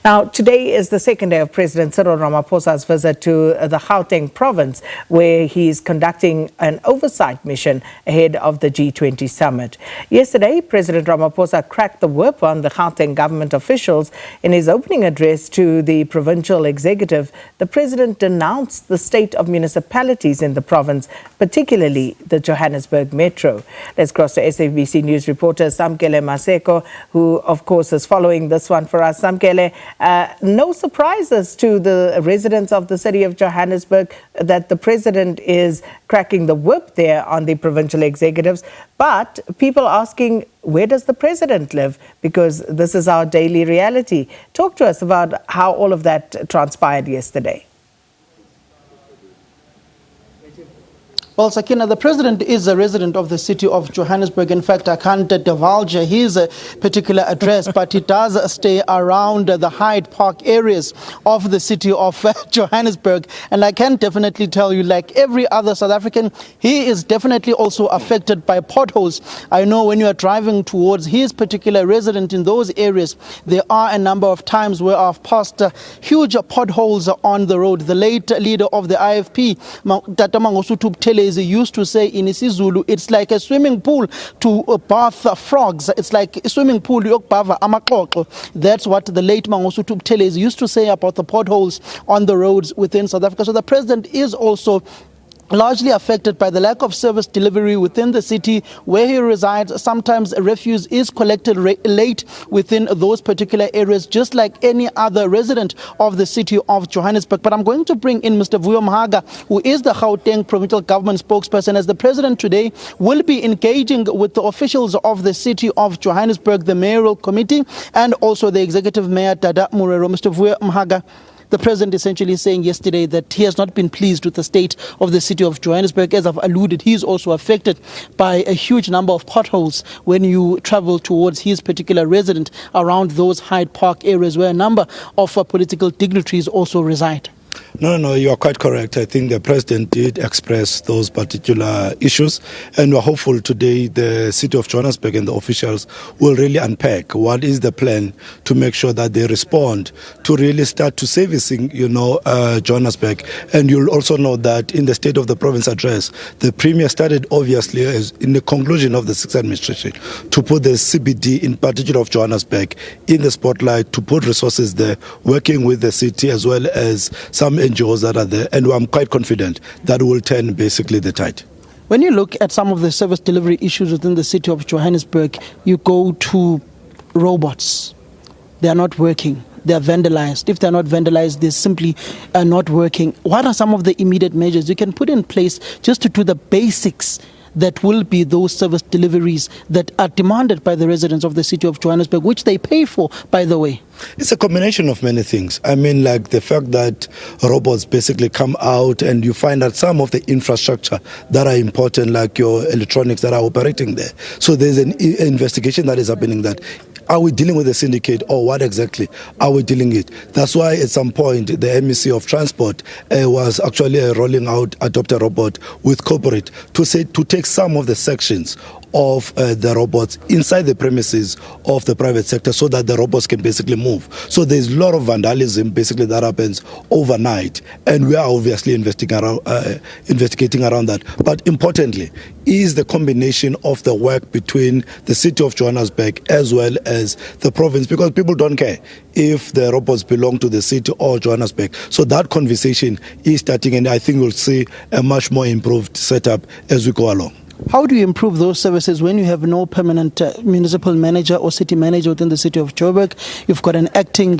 Now, today is the second day of President Cyril Ramaphosa's visit to the Gauteng province, where he is conducting an oversight mission ahead of the G20 Summit. Yesterday, President Ramaphosa cracked the whip on the Gauteng government officials. In his opening address to the Provincial Executive, the President denounced the state of municipalities in the province, particularly the Johannesburg Metro. Let's cross to SABC News reporter Samkele Maseko, who, of course, is following this one for us. Samkele, no surprises to the residents of the city of Johannesburg that the President is cracking the whip there on the provincial executives, but people asking, where does the President live? Because this is our daily reality. Talk to us about how all of that transpired yesterday. Well, Sakina, the President is a resident of the city of Johannesburg. In fact, I can't divulge his particular address, but he does stay around the Hyde Park areas of the city of Johannesburg. And I can definitely tell you, like every other South African, he is definitely also affected by potholes. I know when you are driving towards his particular residence in those areas, there are a number of times where I've passed huge potholes on the road. The late leader of the IFP, Tata Mangosuthu Buthelezi, used to say in isiZulu, it's like a swimming pool to bath frogs. It's like a swimming pool yokubava amaxoxo. That's what the late Mangosuthu Buthelezi used to say about the potholes on the roads within South Africa. So the President is also largely affected by the lack of service delivery within the city where he resides. Sometimes refuse is collected late within those particular areas, just like any other resident of the city of Johannesburg. But I'm going to bring in Mr. Vuyo Mhaga, who is the Gauteng Provincial Government spokesperson, as the President today will be engaging with the officials of the city of Johannesburg, the mayoral committee, and also the executive mayor, Dada Murero. Mr. Vuyo Mhaga, the President essentially saying yesterday that he has not been pleased with the state of the city of Johannesburg. As I've alluded, he is also affected by a huge number of potholes when you travel towards his particular residence around those Hyde Park areas where a number of political dignitaries also reside. No, you are quite correct. I think the President did express those particular issues, and we're hopeful today the city of Johannesburg and the officials will really unpack what is the plan to make sure that they respond to really start to servicing, Johannesburg. And you'll also know that in the State of the Province address, the Premier started obviously as in the conclusion of the sixth administration to put the CBD, in particular of Johannesburg, in the spotlight, to put resources there, working with the city as well as some NGOs that are there, and I'm quite confident that will turn basically the tide. When you look at some of the service delivery issues within the city of Johannesburg, you go to robots. They are not working. They are vandalized. If they are not vandalized, they simply are not working. What are some of the immediate measures you can put in place just to do the basics that will be those service deliveries that are demanded by the residents of the city of Johannesburg, which they pay for, by the way? It's a combination of many things. I mean, like the fact that robots basically come out and you find that some of the infrastructure that are important, like your electronics that are operating there. So there's an investigation that is happening that, are we dealing with a syndicate or what exactly are we dealing with? That's why at some point the MEC of Transport was actually rolling out Adopt a Robot with corporate to take some of the sections of the robots inside the premises of the private sector so that the robots can basically move. So there's a lot of vandalism basically that happens overnight, and we are obviously investigating around that. But importantly is the combination of the work between the city of Johannesburg as well as the province, because people don't care if the robots belong to the city or Johannesburg. So that conversation is starting, and I think we'll see a much more improved setup as we go along. How do you improve those services when you have no permanent municipal manager or city manager within the city of Joburg? You've got an acting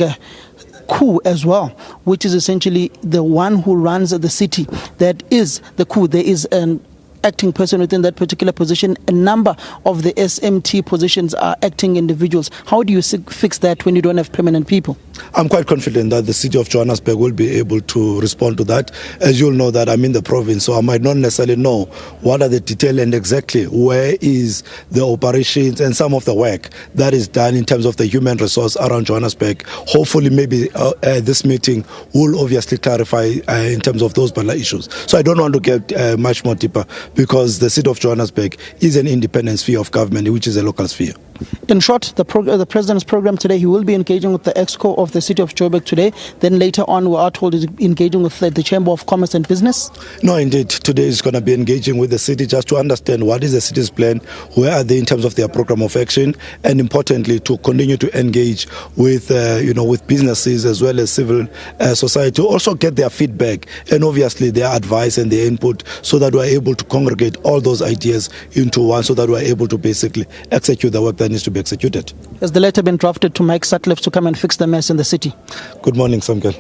coup as well, which is essentially the one who runs the city. That is the coup. There is an acting person within that particular position. A number of the SMT positions are acting individuals. How do you fix that when you don't have permanent people? I'm quite confident that the city of Johannesburg will be able to respond to that. As you'll know that I'm in the province, so I might not necessarily know what are the detail and exactly where is the operations and some of the work that is done in terms of the human resource around Johannesburg. Hopefully maybe this meeting will obviously clarify in terms of those particular issues. So I don't want to get much more deeper, because the city of Johannesburg is an independent sphere of government, which is a local sphere. In short, the President's program today, he will be engaging with the Exco of the city of Joburg today. Then later on, we are told he's engaging with the Chamber of Commerce and Business. No, indeed. Today is going to be engaging with the city just to understand what is the city's plan, where are they in terms of their program of action, and importantly, to continue to engage with, with businesses as well as civil society, to also get their feedback and obviously their advice and their input, so that we're able to congregate all those ideas into one, so that we're able to basically execute the work that needs to be executed. Has the letter been drafted to Mike Sutcliffe to come and fix the mess in the city? Good morning, Samkele.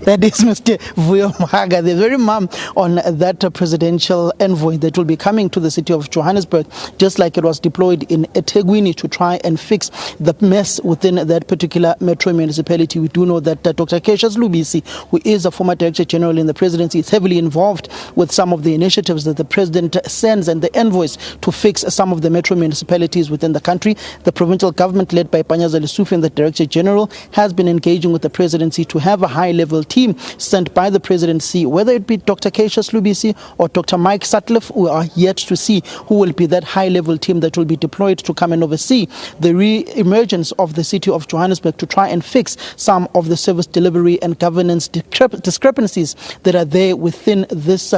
That is Mr. Vuyo Mahaga, the very mum on that presidential envoy that will be coming to the city of Johannesburg, just like it was deployed in eThekwini to try and fix the mess within that particular metro municipality. We do know that Dr. Cassius Lubisi, who is a former Director General in the presidency, is heavily involved with some of the initiatives that the president sends and the envoys to fix some of the metro municipalities within the country. The provincial government, led by Panyaza Lesufi and the Director General, has been engaging with the presidency to have a high-level team sent by the presidency, whether it be Dr. Cassius Lubisi or Dr. Mike Sutcliffe. We are yet to see who will be that high-level team that will be deployed to come and oversee the re-emergence of the city of Johannesburg, to try and fix some of the service delivery and governance discrepancies that are there within this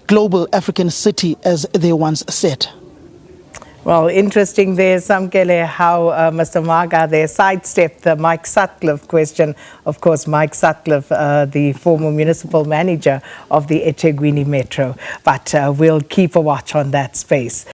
global African city, as they once said. Well, interesting there, Samkele, how Mr. Maga there sidestepped the Mike Sutcliffe question. Of course, Mike Sutcliffe, the former municipal manager of the eThekwini Metro. But we'll keep a watch on that space.